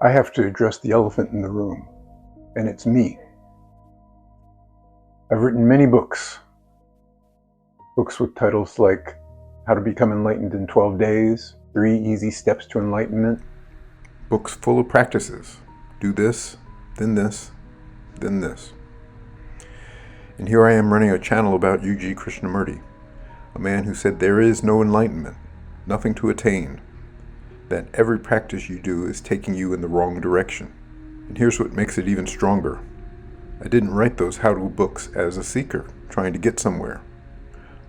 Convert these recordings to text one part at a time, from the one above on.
I have to address the elephant in the room, and it's me. I've written many books with titles like How to Become Enlightened in 12 Days, 3 Easy Steps to Enlightenment. Books full of practices. Do this, then this, then this. And here I am running a channel about U.G. Krishnamurti, a man who said there is no enlightenment, nothing to attain, that every practice you do is taking you in the wrong direction. And here's what makes it even stronger. I didn't write those how-to books as a seeker, trying to get somewhere.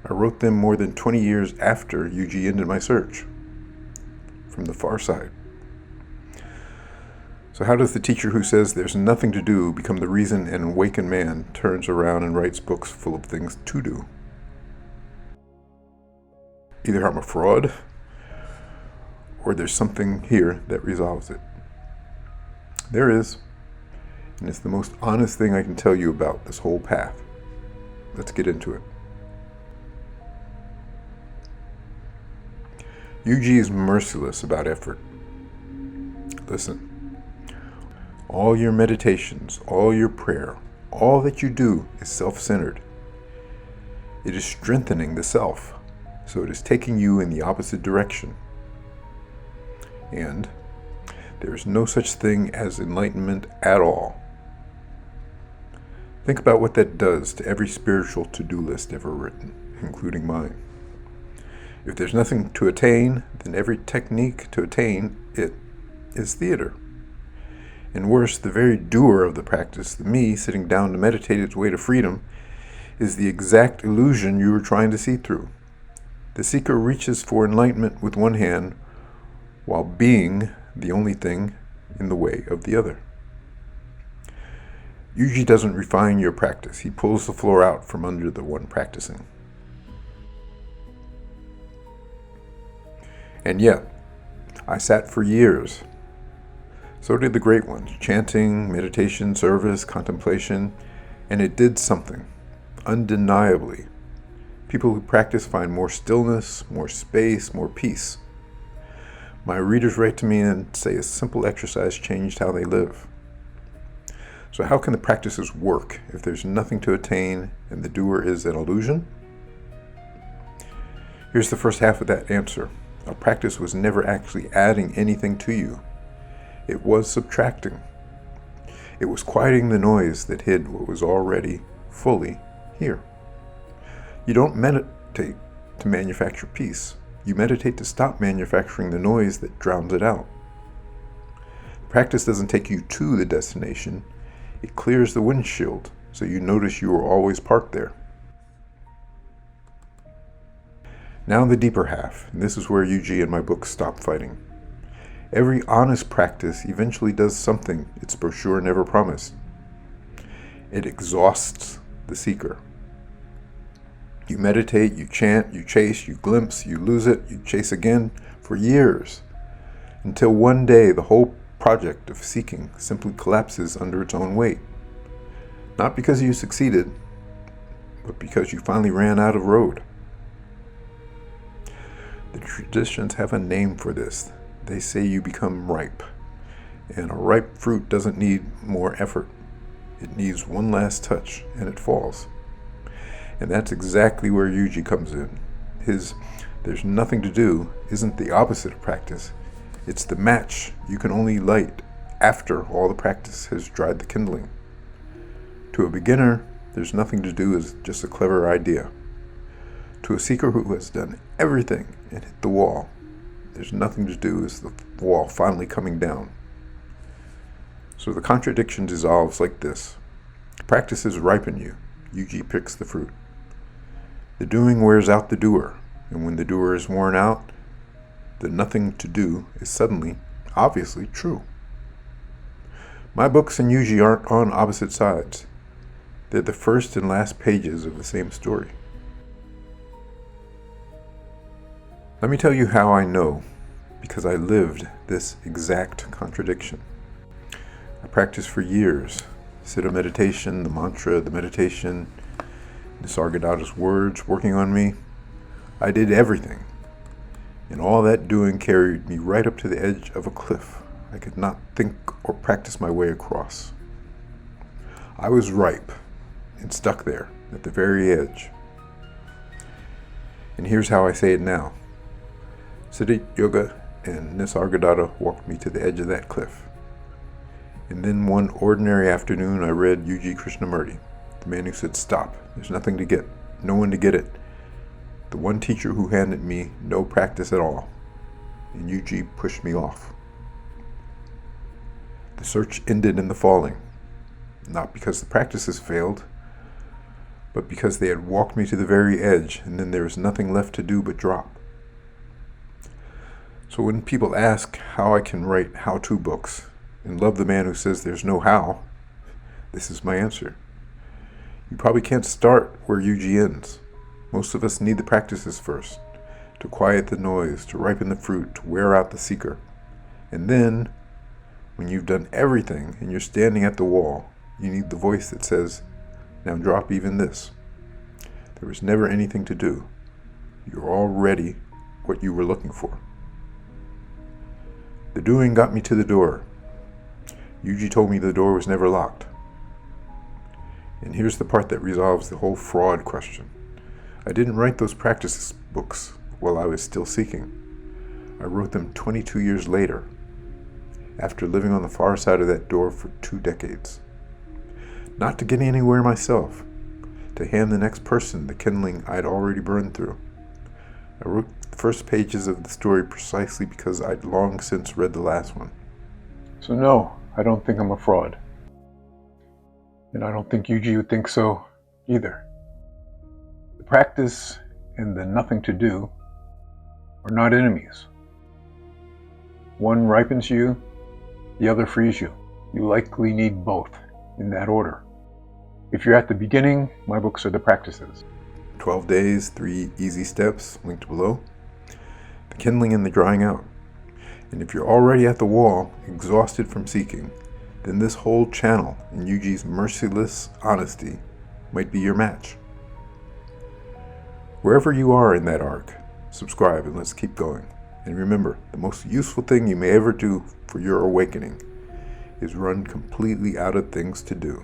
I wrote them more than 20 years after U.G. ended my search, from the far side. So how does the teacher who says there's nothing to do become the reason an awakened man turns around and writes books full of things to do? Either I'm a fraud, or there's something here that resolves it. There is, and it's the most honest thing I can tell you about this whole path. Let's get into it. U.G. is merciless about effort. Listen. All your meditations, all your prayer, all that you do is self-centered. It is strengthening the self, so it is taking you in the opposite direction. And there is no such thing as enlightenment at all. Think about what that does to every spiritual to-do list ever written, including mine. If there's nothing to attain, then every technique to attain it is theater. And worse, the very doer of the practice, the me sitting down to meditate its way to freedom, is the exact illusion you were trying to see through. The seeker reaches for enlightenment with one hand, while being the only thing in the way of the other. U.G. doesn't refine your practice. He pulls the floor out from under the one practicing. And yet, I sat for years. So did the great ones, chanting, meditation, service, contemplation, and it did something, undeniably. People who practice find more stillness, more space, more peace. My readers write to me and say a simple exercise changed how they live. So how can the practices work if there's nothing to attain and the doer is an illusion? Here's the first half of that answer. A practice was never actually adding anything to you. It was subtracting. It was quieting the noise that hid what was already fully here. You don't meditate to manufacture peace. You meditate to stop manufacturing the noise that drowns it out. Practice doesn't take you to the destination. It clears the windshield so you notice you are always parked there. Now the deeper half, and this is where U.G. and my book stop fighting. Every honest practice eventually does something its brochure never promised. It exhausts the seeker. You meditate, you chant, you chase, you glimpse, you lose it, you chase again for years, until one day the whole project of seeking simply collapses under its own weight. Not because you succeeded, but because you finally ran out of road. The traditions have a name for this. They say you become ripe, and a ripe fruit doesn't need more effort. It needs one last touch, and it falls. And that's exactly where U.G. comes in. His "there's nothing to do" isn't the opposite of practice. It's the match you can only light after all the practice has dried the kindling. To a beginner, there's nothing to do is just a clever idea. To a seeker who has done everything and hit the wall, there's nothing to do is the wall finally coming down. So the contradiction dissolves like this. Practices ripen you. U.G. picks the fruit. The doing wears out the doer, and when the doer is worn out, the nothing to do is suddenly, obviously, true. My books and U.G. aren't on opposite sides. They're the first and last pages of the same story. Let me tell you how I know, because I lived this exact contradiction. I practiced for years. Siddha meditation, the mantra, the meditation, Nisargadatta's words working on me. I did everything. And all that doing carried me right up to the edge of a cliff, I could not think or practice my way across. I was ripe and stuck there at the very edge. And here's how I say it now. Siddha Yoga and Nisargadatta walked me to the edge of that cliff. And then one ordinary afternoon I read U.G. Krishnamurti, the man who said, "Stop, there's nothing to get, no one to get it." The one teacher who handed me no practice at all. And U.G. pushed me off. The search ended in the falling, not because the practices failed, but because they had walked me to the very edge, and then there was nothing left to do but drop. So when people ask how I can write how-to books and love the man who says there's no how, this is my answer. You probably can't start where UG ends. Most of us need the practices first, to quiet the noise, to ripen the fruit, to wear out the seeker. And then, when you've done everything and you're standing at the wall, you need the voice that says, "Now drop even this." There was never anything to do. You're already what you were looking for. The doing got me to the door. Yuji told me the door was never locked. And here's the part that resolves the whole fraud question. I didn't write those practice books while I was still seeking. I wrote them 22 years later, after living on the far side of that door for 2 decades. Not to get anywhere myself, to hand the next person the kindling I'd already burned through. I wrote the first pages of the story precisely because I'd long since read the last one. So no, I don't think I'm a fraud. And I don't think Yuji would think so either. The practice and the nothing to do are not enemies. One ripens you, the other frees you. You likely need both, in that order. If you're at the beginning, my books are the practices. 12 days, 3 easy steps, linked below. The kindling and the drying out. And if you're already at the wall, exhausted from seeking, then this whole channel in Yuji's merciless honesty might be your match. Wherever you are in that arc, subscribe and let's keep going. And remember, the most useful thing you may ever do for your awakening is run completely out of things to do.